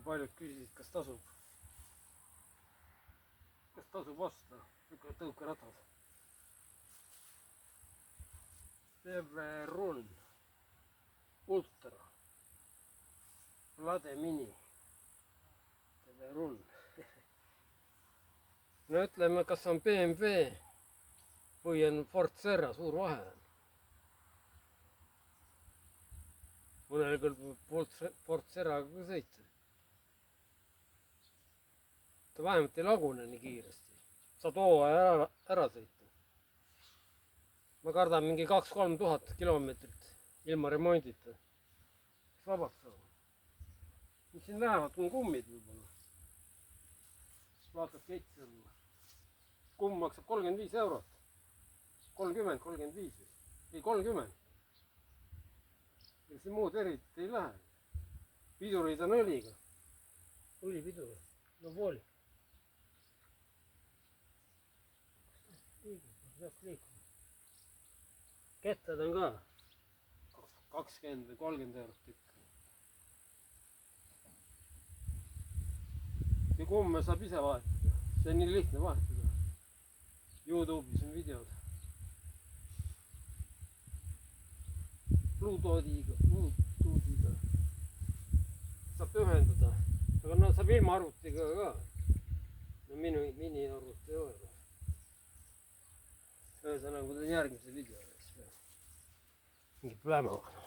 paljud küsisid, kas tasub osta tõukeratad. Chevron Ultra Lade Mini. Chevron. No ütleme, kas on BMW või on Ford Serra, suur vahe on. Mõnel küll Ford Serraga ka sõita. Ta vähemalt ei lagune nii kiiresti. Saad hooaja ära sõita. Ma kardan mingi 2-3 tuhat kilomeetrit ilma remondita. Vabaks saama. Mis siin lähevad, on kummid võib-olla. Vaatad ketsi olla. Kumm maksab 35 eurot. 30, 35 või 30. Ega see muud eriti ei lähe. Pidurid on õliga. Õlipidur. No vooli. Peaks liikuma. Kettad on ka 20 või 30 eurot tükk. Ja kumme saab ise vahetada. See on nii lihtne vahetada. YouTube'is on videod. Bluetoothiga saab ühendada. Aga no saab ilma arvutiga ka. No mini arvuti ei ole. Ühesõnaga, kui ta on järgmise video. Mingi pläma.